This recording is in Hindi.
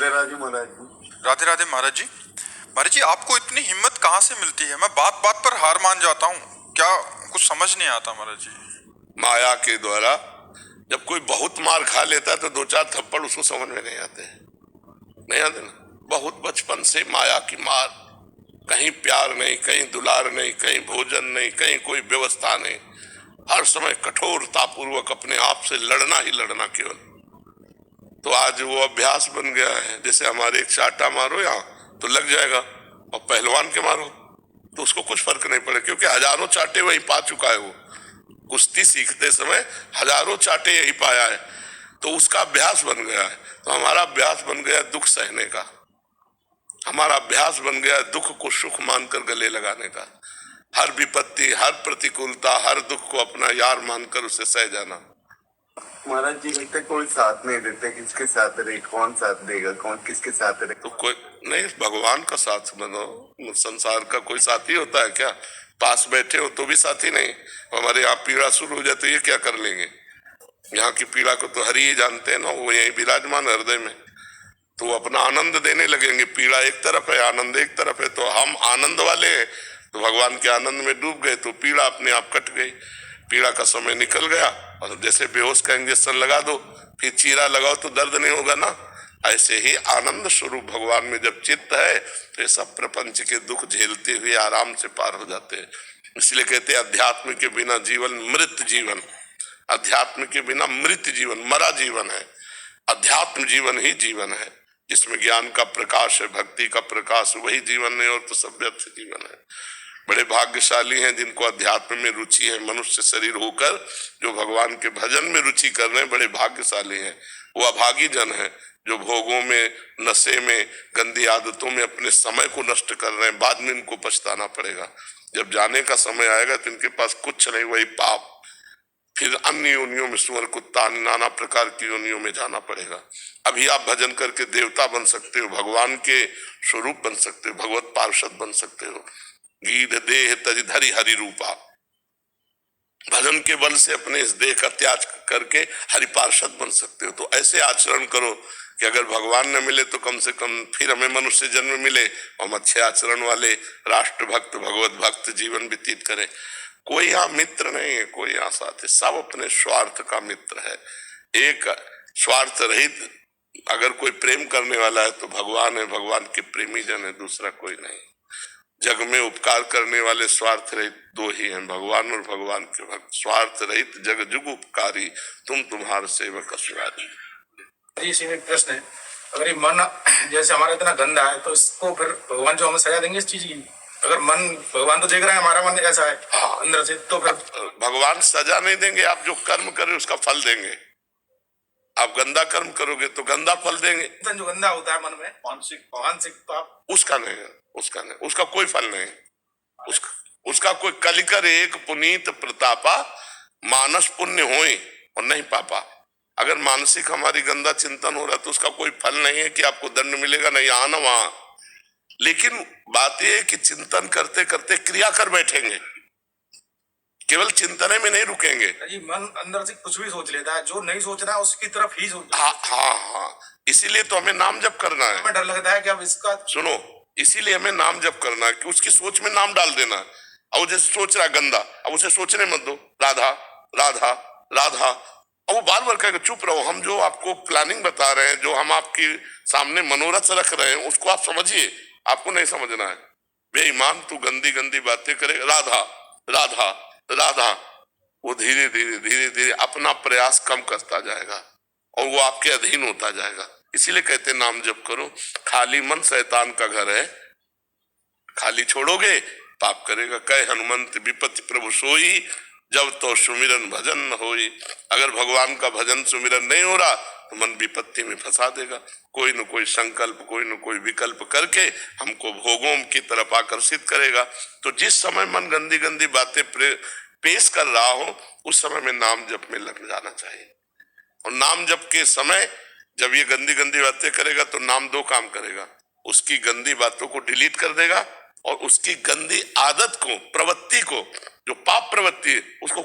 राधे राधे महाराज जी। राधे राधे महाराज जी। महाराज जी, आपको इतनी हिम्मत कहाँ से मिलती है? मैं बात बात पर हार मान जाता हूँ। क्या कुछ समझ नहीं आता महाराज जी। माया के द्वारा जब कोई बहुत मार खा लेता है तो दो चार थप्पड़ उसको समझ में नहीं आते, नहीं आते ना। बहुत बचपन से माया की मार, कहीं प्यार नहीं, कहीं दुलार नहीं, कहीं भोजन नहीं, कहीं कोई व्यवस्था नहीं, हर समय कठोरता पूर्वक अपने आप से लड़ना ही लड़ना केवल। तो आज वो अभ्यास बन गया है। जैसे हमारे एक चाटा मारो यहाँ तो लग जाएगा, और पहलवान के मारो तो उसको कुछ फर्क नहीं पड़े, क्योंकि हजारों चाटे वही पा चुका है। वो कुश्ती सीखते समय हजारों चाटे यही पाया है, तो उसका अभ्यास बन गया है। तो हमारा अभ्यास बन गया दुख सहने का, हमारा अभ्यास बन गया दुख को सुख मानकर गले लगाने का। हर विपत्ति, हर प्रतिकूलता, हर दुख को अपना यार मानकर उसे सह जाना। महाराज जी कहते कोई साथ नहीं देते, किसके साथ रहे, कौन साथ देगा, कौन किसके साथ रहे? तो कोई नहीं, भगवान का साथ बनो। संसार का कोई साथी होता है क्या? पास बैठे हो तो भी साथी नहीं। हमारे यहाँ पीड़ा शुरू हो जाए तो ये क्या कर लेंगे? यहाँ की पीड़ा को तो हरि ही जानते हैं ना, वो यही विराजमान हृदय में। तो अपना आनंद देने लगेंगे। पीड़ा एक तरफ है, आनंद एक तरफ है, तो हम आनंद वाले हैं तो भगवान के आनंद में डूब गए, तो पीड़ा अपने आप कट गई। पीड़ा का समय निकल गया, और जैसे बेहोश का इंजेक्शन लगा दो, फिर चीरा लगाओ तो दर्द नहीं होगा ना। ऐसे ही आनंद स्वरूप भगवान में जब चित्त है तो ये सब प्रपंच के दुख झेलते हुए आराम से पार हो जाते हैं। इसलिए कहते हैं अध्यात्म के बिना जीवन मृत जीवन, अध्यात्म के बिना मृत जीवन, मरा जीवन है। अध्यात्म जीवन ही जीवन है, जिसमें ज्ञान का प्रकाश है, भक्ति का प्रकाश, वही जीवन है, और तो सब व्यर्थ जीवन है। बड़े भाग्यशाली हैं जिनको अध्यात्म में रुचि है, मनुष्य शरीर होकर जो भगवान के भजन में रुचि कर रहे हैं, बड़े भाग्यशाली हैं। वो अभागी जन है जो भोगों में, नशे में, गंदी आदतों में अपने समय को नष्ट कर रहे हैं। बाद में इनको पछताना पड़ेगा। जब जाने का समय आएगा तो इनके पास कुछ नहीं, वही पाप, फिर अन्य योनियों में, सुअर, कुत्ता, नाना प्रकार की योनियों में जाना पड़ेगा। अभी आप भजन करके देवता बन सकते हो, भगवान के स्वरूप बन सकते हो, भगवत पार्षद बन सकते हो। गीध देह तज धरि हरि रूपा, भजन के बल से अपने इस देह का त्याग करके हरि पार्षद बन सकते हो। तो ऐसे आचरण करो कि अगर भगवान न मिले तो कम से कम फिर हमें मनुष्य जन्म मिले, हम अच्छे आचरण वाले राष्ट्र भक्त, भगवत भक्त जीवन व्यतीत करें। कोई यहाँ मित्र नहीं है, कोई यहाँ साथी, सब अपने स्वार्थ का मित्र है। एक स्वार्थ रहित अगर कोई प्रेम करने वाला है तो भगवान है, भगवान के प्रेमी जन है, दूसरा कोई नहीं। जग में उपकार करने वाले स्वार्थ रहित दो ही हैं, भगवान और भगवान के भक्त। स्वार्थ रहित जग जुग उपकारी, तुम तुम्हारे सेवक असुरारी। इसी में प्रश्न है, अगर ये मन जैसे हमारा इतना गंदा है तो इसको फिर भगवान जो हमें सजा देंगे इस चीज की? अगर मन, भगवान तो देख रहे हैं हमारा मन ऐसा है अंदर से, तो फिर भगवान सजा नहीं देंगे। आप जो कर्म करें उसका फल देंगे। आप गंदा कर्म करोगे तो गंदा फल देंगे। जो गंदा होता है मन में, मानसिक तो आप उसका नहीं, उसका कोई फल नहीं। उसका कोई कलिकर एक पुनीत प्रतापा, मानस पुण्य होए और नहीं पापा। अगर मानसिक हमारी गंदा चिंतन हो रहा है तो उसका कोई फल नहीं है कि आपको दंड मिलेगा, नहीं आना वहां। लेकिन बात यह है कि चिंतन करते करते क्रिया कर बैठेंगे, केवल चिंतन में नहीं रुकेंगे। जी, मन अंदर से कुछ भी सोच लेता है, जो नहीं सोच रहा है उसकी तरफ ही सोच। हाँ, इसीलिए तो हमें नाम जप करना है। हमें डर लगता है कि अब इसका, सुनो, इसीलिए हमें नाम जप करना है कि उसकी सोच में नाम डाल देना है। अब जैसे सोच रहा गंदा, अब उसे सोचने मत दो, राधा राधा राधा। अब वो बार बार कहेगा चुप रहो। हम जो आपको प्लानिंग बता रहे हैं, जो हम आपके सामने मनोरथ रख रहे हैं, उसको आप समझिए। आपको नहीं समझना है। बेईमान, तू गंदी गंदी बातें करेगा, राधा राधा राधा। वो धीरे धीरे धीरे धीरे अपना प्रयास कम करता जाएगा और वो आपके अधीन होता जाएगा। इसीलिए कहते नाम जप करो। खाली मन शैतान का घर है, खाली छोड़ोगे पाप करेगा। कहे हनुमंत विपत्ति प्रभु सोई, जब तो सुमिरन भजन न होई। अगर भगवान का भजन सुमिरन नहीं हो रहा तो मन विपत्ति में फंसा देगा। कोई न कोई संकल्प, कोई न कोई विकल्प करके हमको भोगों की तरफ आकर्षित करेगा। तो जिस समय मन गंदी गंदी बातें पेश कर रहा हो, उस समय में नाम जप में लग जाना चाहिए। और नाम जप के समय जब ये गंदी गंदी बातें करेगा तो नाम दो काम करेगा। उसकी गंदी बातों को डिलीट कर देगा और उसकी गंदी आदत को, प्रवृत्ति को, जो पाप प्रवृत्ति है, उसको